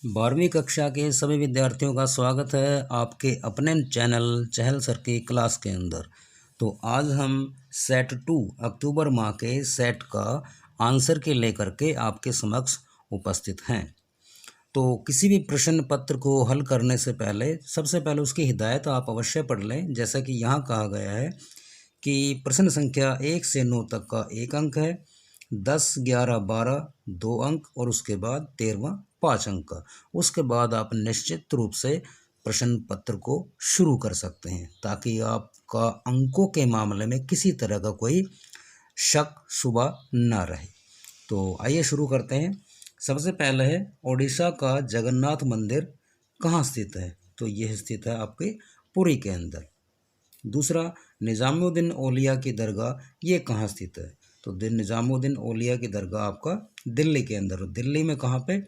12वीं कक्षा के सभी विद्यार्थियों का स्वागत है आपके अपने चैनल चहल सर की क्लास के अंदर। तो आज हम सेट 2 अक्टूबर माह के सेट का आंसर के लेकर के आपके समक्ष उपस्थित हैं। तो किसी भी प्रश्न पत्र को हल करने से पहले सबसे पहले उसकी हिदायत आप अवश्य पढ़ लें। जैसा कि यहाँ कहा गया है कि प्रश्न संख्या 1 से 9 तक का 1 अंक है, 10, 11, 12 2 अंक और उसके बाद 13वां 5 अंक का। उसके बाद आप निश्चित रूप से प्रश्न पत्र को शुरू कर सकते हैं ताकि आपका अंकों के मामले में किसी तरह का कोई शक शुबा ना रहे। तो आइए शुरू करते हैं। सबसे पहले है ओडिशा का जगन्नाथ मंदिर कहाँ स्थित है? तो यह स्थित है आपके पुरी के अंदर। दूसरा, निज़ामुद्दीन औलिया की दरगाह ये कहाँ स्थित है? तो निज़ामुद्दीन औलिया की दरगाह आपका दिल्ली के अंदर। दिल्ली में कहाँ पे?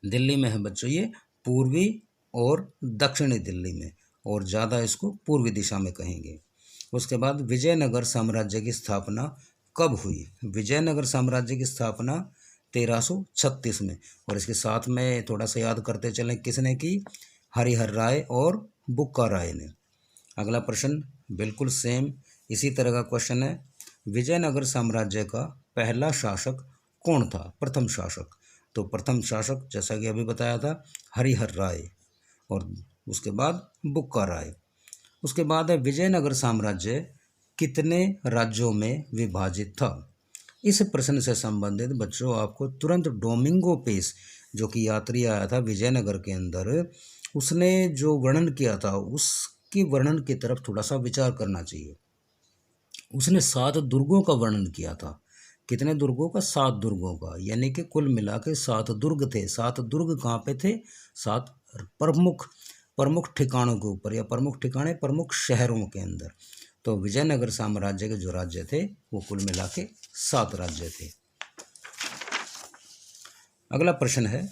दिल्ली में है बच्चों ये पूर्वी और दक्षिणी दिल्ली में, और ज़्यादा इसको पूर्वी दिशा में कहेंगे। उसके बाद विजयनगर साम्राज्य की स्थापना कब हुई? विजयनगर साम्राज्य की स्थापना 1336 में, और इसके साथ में थोड़ा सा याद करते चलें किसने की? हरिहर राय और बुक्का राय ने। अगला प्रश्न बिल्कुल सेम इसी तरह का क्वेश्चन है। विजयनगर साम्राज्य का पहला शासक कौन था? प्रथम शासक। तो प्रथम शासक जैसा कि अभी बताया था हरिहर राय, और उसके बाद बुक्का राय। उसके बाद है विजयनगर साम्राज्य कितने राज्यों में विभाजित था? इस प्रश्न से संबंधित बच्चों आपको तुरंत डोमिंगो पेस जो कि यात्री आया था विजयनगर के अंदर, उसने जो वर्णन किया था उसकी वर्णन की तरफ थोड़ा सा विचार करना चाहिए। उसने 7 दुर्गों का वर्णन किया था। कितने दुर्गों का? 7 दुर्गों का, यानी कि कुल मिला के 7 दुर्ग थे। 7 दुर्ग कहाँ पे थे? 7 प्रमुख प्रमुख ठिकानों के ऊपर, या प्रमुख ठिकाने प्रमुख शहरों के अंदर। तो विजयनगर साम्राज्य के जो राज्य थे वो कुल मिला के 7 राज्य थे। अगला प्रश्न है,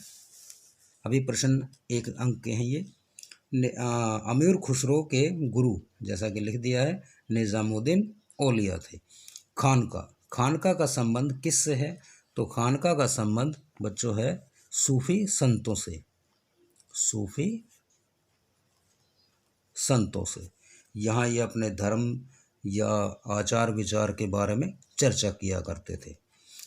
अभी प्रश्न 1 अंक के हैं ये। अमीर खुसरो के गुरु जैसा कि लिख दिया है निज़ामुद्दीन औलिया थे। खानका का संबंध किससे है? तो खानका का संबंध बच्चों है सूफी संतों से। सूफी संतों से। यहाँ ये अपने धर्म या आचार विचार के बारे में चर्चा किया करते थे।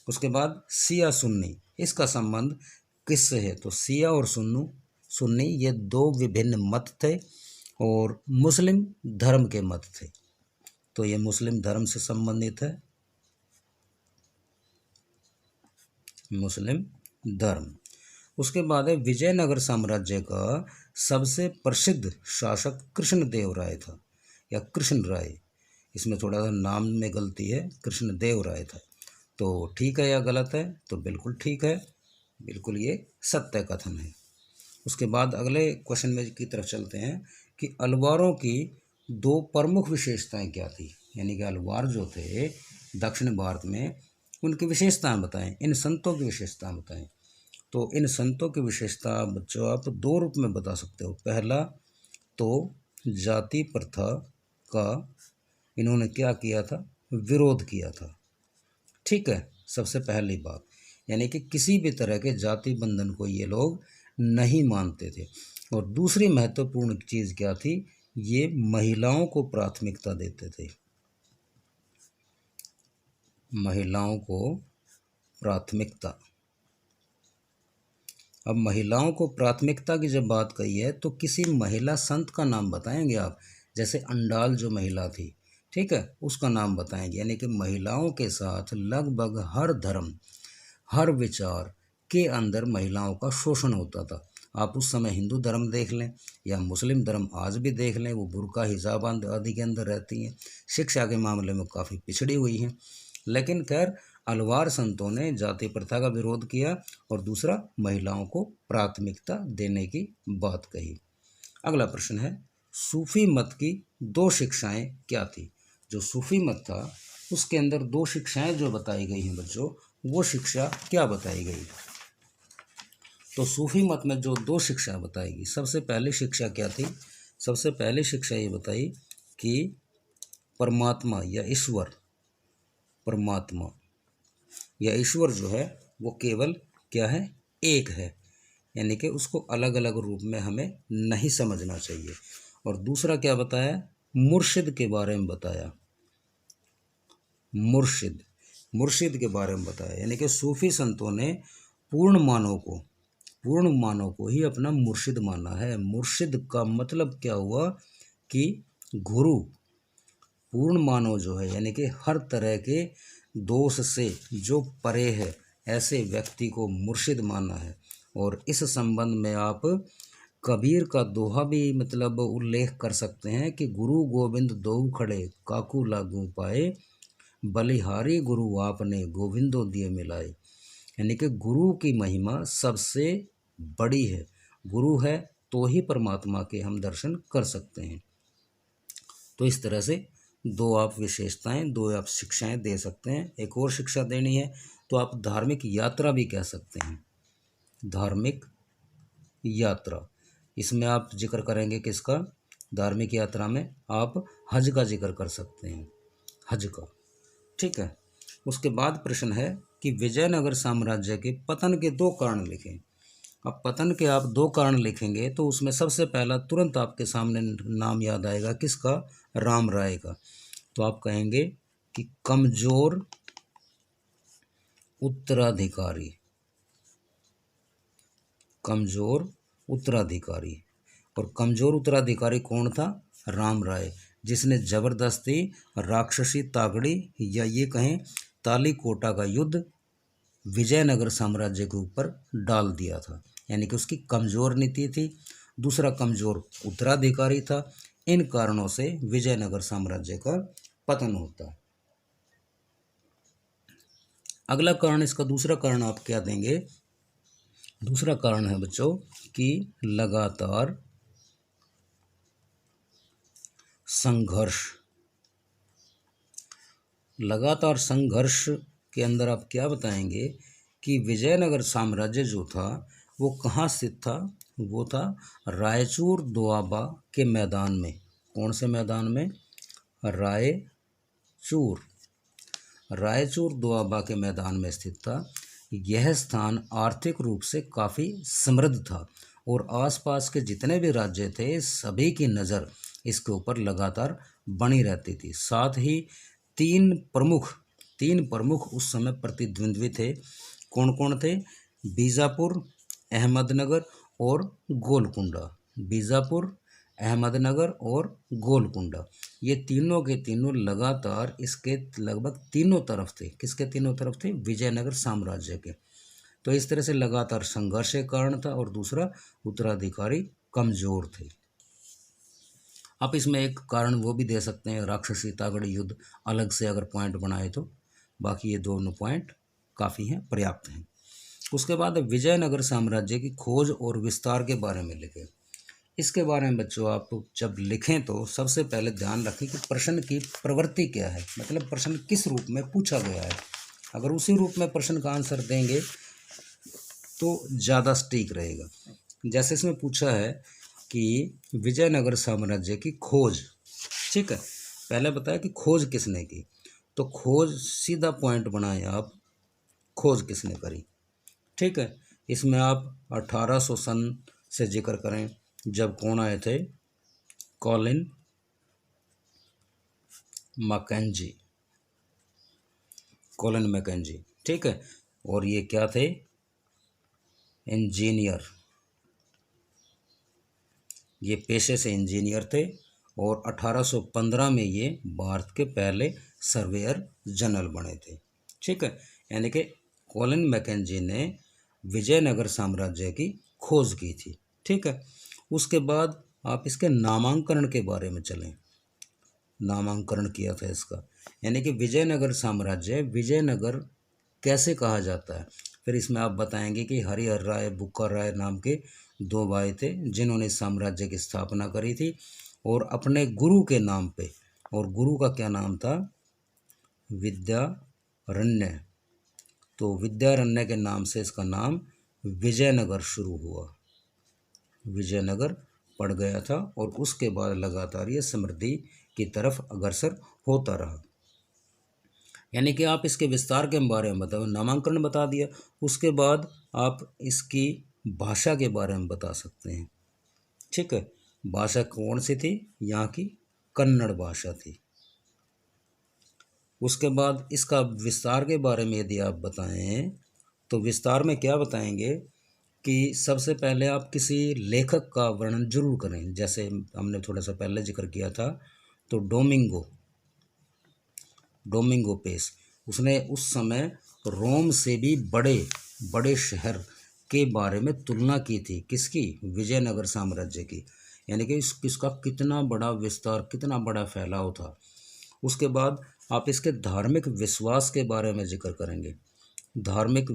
उसके बाद शिया सुन्नी, इसका संबंध किससे है? तो शिया और सुन्नी ये 2 विभिन्न मत थे और मुस्लिम धर्म के मत थे। तो ये मुस्लिम धर्म से संबंधित है, मुस्लिम धर्म। उसके बाद है विजयनगर साम्राज्य का सबसे प्रसिद्ध शासक कृष्णदेव राय था या कृष्ण राय। इसमें थोड़ा सा नाम में गलती है, कृष्णदेव राय था। तो ठीक है या गलत है? तो बिल्कुल ठीक है, बिल्कुल ये सत्य कथन है। उसके बाद अगले क्वेश्चन में की तरफ चलते हैं कि अलवारों की 2 प्रमुख विशेषताएं क्या थी? यानी कि अलवार जो थे दक्षिण भारत में, उनकी विशेषताएं बताएं, इन संतों की विशेषताएं बताएं। तो इन संतों की विशेषता बच्चों आप 2 रूप में बता सकते हो। पहला तो जाति प्रथा का इन्होंने क्या किया था? विरोध किया था। ठीक है, सबसे पहली बात, यानी कि किसी भी तरह के जाति बंधन को ये लोग नहीं मानते थे। और दूसरी महत्वपूर्ण चीज़ क्या थी? ये महिलाओं को प्राथमिकता देते थे। महिलाओं को प्राथमिकता। अब महिलाओं को प्राथमिकता की जब बात कही है तो किसी महिला संत का नाम बताएंगे आप, जैसे अंडाल जो महिला थी, ठीक है, उसका नाम बताएंगे। यानी कि महिलाओं के साथ लगभग हर धर्म हर विचार के अंदर महिलाओं का शोषण होता था। आप उस समय हिंदू धर्म देख लें या मुस्लिम धर्म आज भी देख लें, वो बुर्का हिजाब आदि के अंदर रहती हैं, शिक्षा के मामले में काफ़ी पिछड़ी हुई हैं। लेकिन खैर अलवार संतों ने जाति प्रथा का विरोध किया और दूसरा महिलाओं को प्राथमिकता देने की बात कही। अगला प्रश्न है, सूफी मत की 2 शिक्षाएं क्या थी? जो सूफी मत था उसके अंदर 2 शिक्षाएं जो बताई गई हैं बच्चों, वो शिक्षा क्या बताई गई? तो सूफी मत में जो 2 शिक्षा बताएगी, सबसे पहली शिक्षा क्या थी? सबसे पहली शिक्षा ये बताई कि परमात्मा या ईश्वर, परमात्मा या ईश्वर जो है वो केवल क्या है? एक है। यानी कि उसको अलग अलग रूप में हमें नहीं समझना चाहिए। और दूसरा क्या बताया, मुर्शिद के बारे में बताया, मुर्शिद के बारे में बताया, यानी कि सूफी संतों ने पूर्ण मानव को ही अपना मुर्शिद माना है। मुर्शिद का मतलब क्या हुआ कि गुरु। पूर्ण मानव जो है यानी कि हर तरह के दोष से जो परे है, ऐसे व्यक्ति को मुर्शिद माना है। और इस संबंध में आप कबीर का दोहा भी मतलब उल्लेख कर सकते हैं कि गुरु गोविंद दोऊ खड़े काकू लागू पाए, बलिहारी गुरु आपने गोविंदो दिए मिलाए। यानी कि गुरु की महिमा सबसे बड़ी है। गुरु है तो ही परमात्मा के हम दर्शन कर सकते हैं। तो इस तरह से दो आप विशेषताएं, दो आप शिक्षाएं दे सकते हैं। एक और शिक्षा देनी है तो आप धार्मिक यात्रा भी कह सकते हैं, धार्मिक यात्रा। इसमें आप जिक्र करेंगे किसका, धार्मिक यात्रा में आप हज का जिक्र कर सकते हैं, हज का। ठीक है। उसके बाद प्रश्न है कि विजयनगर साम्राज्य के पतन के दो कारण लिखें। अब पतन के आप दो कारण लिखेंगे तो उसमें सबसे पहला तुरंत आपके सामने नाम याद आएगा, किसका, राम राय का। तो आप कहेंगे कि कमजोर उत्तराधिकारी, कमजोर उत्तराधिकारी। और कमजोर उत्तराधिकारी कौन था, राम राय, जिसने जबरदस्ती राक्षसी तागड़ी या ये कहें तालीकोटा का युद्ध विजयनगर साम्राज्य के ऊपर डाल दिया था। यानी कि उसकी कमजोर नीति थी, दूसरा कमजोर उत्तराधिकारी था। इन कारणों से विजयनगर साम्राज्य का पतन होता है। अगला कारण, इसका दूसरा कारण आप क्या देंगे, दूसरा कारण है बच्चों कि लगातार संघर्ष। लगातार संघर्ष के अंदर आप क्या बताएंगे कि विजयनगर साम्राज्य जो था वो कहाँ स्थित था, वो था रायचूर दोआबा के मैदान में। कौन से मैदान में, रायचूर दोआबा के मैदान में स्थित था। यह स्थान आर्थिक रूप से काफ़ी समृद्ध था और आसपास के जितने भी राज्य थे सभी की नज़र इसके ऊपर लगातार बनी रहती थी। साथ ही तीन प्रमुख उस समय प्रतिद्वंद्वी थे। कौन कौन थे, बीजापुर, अहमदनगर और गोलकुंडा। बीजापुर, अहमदनगर और गोलकुंडा, ये तीनों के तीनों लगातार इसके लगभग तीनों तरफ थे। किसके तीनों तरफ थे, विजयनगर साम्राज्य के। तो इस तरह से लगातार संघर्ष के कारण था। और दूसरा, उत्तराधिकारी कमजोर थे। आप इसमें एक कारण वो भी दे सकते हैं, राक्षसी तागड़ी युद्ध, अलग से अगर पॉइंट बनाए तो। बाकी ये दोनों पॉइंट काफ़ी हैं, पर्याप्त हैं। उसके बाद विजयनगर साम्राज्य की खोज और विस्तार के बारे में लिखें। इसके बारे में बच्चों आप जब लिखें तो सबसे पहले ध्यान रखें कि प्रश्न की प्रवृत्ति क्या है, मतलब प्रश्न किस रूप में पूछा गया है। अगर उसी रूप में प्रश्न का आंसर देंगे तो ज़्यादा सटीक रहेगा। जैसे इसमें पूछा है कि विजयनगर साम्राज्य की खोज, ठीक है, पहले बताया कि खोज किसने की, तो खोज सीधा पॉइंट बनाए आप, खोज किसने करी। ठीक है, इसमें आप 1800 सन से जिक्र करें, जब कौन आए थे, कॉलिन मैकेंजी। ठीक है, और ये क्या थे, इंजीनियर, ये पेशे से इंजीनियर थे। और 1815 में ये भारत के पहले सर्वेयर जनरल बने थे। ठीक है, यानी कि कॉलिन मैकेंजी ने विजयनगर साम्राज्य की खोज की थी। ठीक है, उसके बाद आप इसके नामांकन के बारे में चलें। नामांकन किया था इसका, यानी कि विजयनगर साम्राज्य, विजयनगर कैसे कहा जाता है। फिर इसमें आप बताएंगे कि हरिहर राय, बुक्कर राय नाम के दो भाई थे जिन्होंने इस साम्राज्य की स्थापना करी थी और अपने गुरु के नाम पे, और गुरु का क्या नाम था, विद्यारण्य। तो विद्यारण्य के नाम से इसका नाम विजयनगर शुरू हुआ, विजयनगर पड़ गया था। और उसके बाद लगातार ये समृद्धि की तरफ अग्रसर होता रहा। यानी कि आप इसके विस्तार के बारे में बताओ, नामांकन बता दिया। उसके बाद आप इसकी भाषा के बारे में बता सकते हैं। ठीक है, भाषा कौन सी थी? यहाँ की कन्नड़ भाषा थी। उसके बाद इसका विस्तार के बारे में यदि आप बताएं तो विस्तार में क्या बताएंगे कि सबसे पहले आप किसी लेखक का वर्णन जरूर करें। जैसे हमने थोड़ा सा पहले जिक्र किया था, तो डोमिंगो पेस, उसने उस समय रोम से भी बड़े बड़े शहर के बारे में तुलना की थी। किसकी? विजयनगर साम्राज्य की। यानी कि इसका कितना बड़ा विस्तार, कितना बड़ा फैलाव था। उसके बाद आप इसके धार्मिक विश्वास के बारे में जिक्र करेंगे। धार्मिक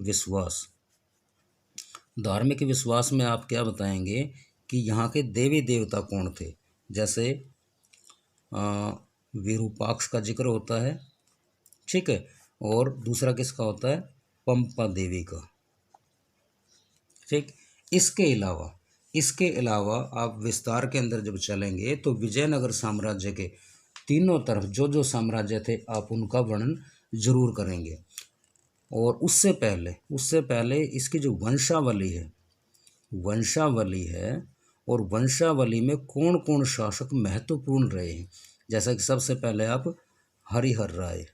विश्वास में आप क्या बताएंगे कि यहाँ के देवी देवता कौन थे? जैसे विरूपाक्ष का जिक्र होता है। ठीक है, और दूसरा किसका होता है? पंपा देवी का। ठीक, इसके अलावा आप विस्तार के अंदर जब चलेंगे तो विजयनगर साम्राज्य के तीनों तरफ जो जो साम्राज्य थे आप उनका वर्णन जरूर करेंगे। और उससे पहले इसकी जो वंशावली है और वंशावली में कौन कौन शासक महत्वपूर्ण रहे हैं। जैसा कि सबसे पहले आप हरिहर राय,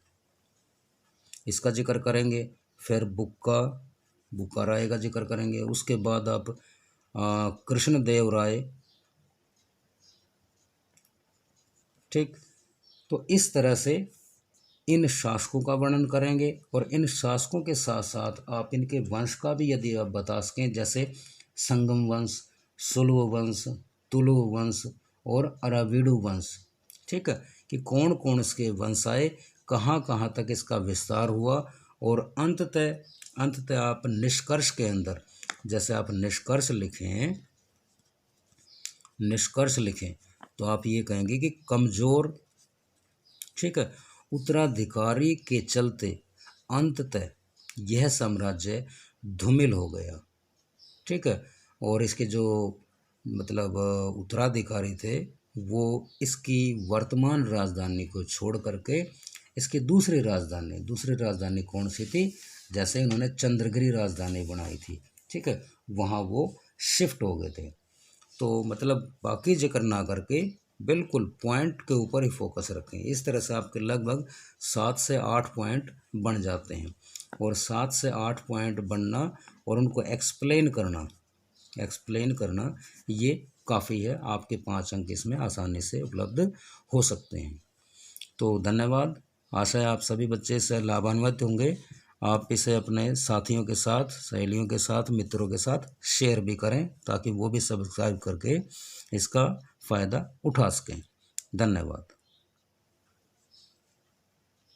इसका जिक्र करेंगे। फिर बुक्का राय का जिक्र करेंगे। उसके बाद आप कृष्णदेव राय। ठीक, तो इस तरह से इन शासकों का वर्णन करेंगे। और इन शासकों के साथ साथ आप इनके वंश का भी यदि आप बता सकें, जैसे संगम वंश, सुलभ वंश, तुलु वंश और अराविडु वंश। ठीक है, कि कौन कौन इसके वंश आए, कहाँ कहाँ तक इसका विस्तार हुआ। और अंततः आप निष्कर्ष के अंदर, जैसे आप निष्कर्ष लिखें तो आप ये कहेंगे कि कमज़ोर, ठीक है, उत्तराधिकारी के चलते अंततः यह साम्राज्य धूमिल हो गया। ठीक है, और इसके जो मतलब उत्तराधिकारी थे वो इसकी वर्तमान राजधानी को छोड़ करके इसकी दूसरी राजधानी कौन सी थी? जैसे इन्होंने चंद्रगिरी राजधानी बनाई थी। ठीक है, वहाँ वो शिफ्ट हो गए थे। तो मतलब बाकी जिक्र ना करके बिल्कुल पॉइंट के ऊपर ही फोकस रखें। इस तरह से आपके लगभग 7 से 8 पॉइंट बन जाते हैं। और 7 से 8 पॉइंट बनना और उनको एक्सप्लेन करना ये काफ़ी है। आपके 5 अंक इसमें आसानी से उपलब्ध हो सकते हैं। तो धन्यवाद। आशा है आप सभी बच्चे इससे लाभान्वित होंगे। आप इसे अपने साथियों के साथ, सहेलियों के साथ, मित्रों के साथ शेयर भी करें ताकि वो भी सब्सक्राइब करके इसका फ़ायदा उठा सकें। धन्यवाद।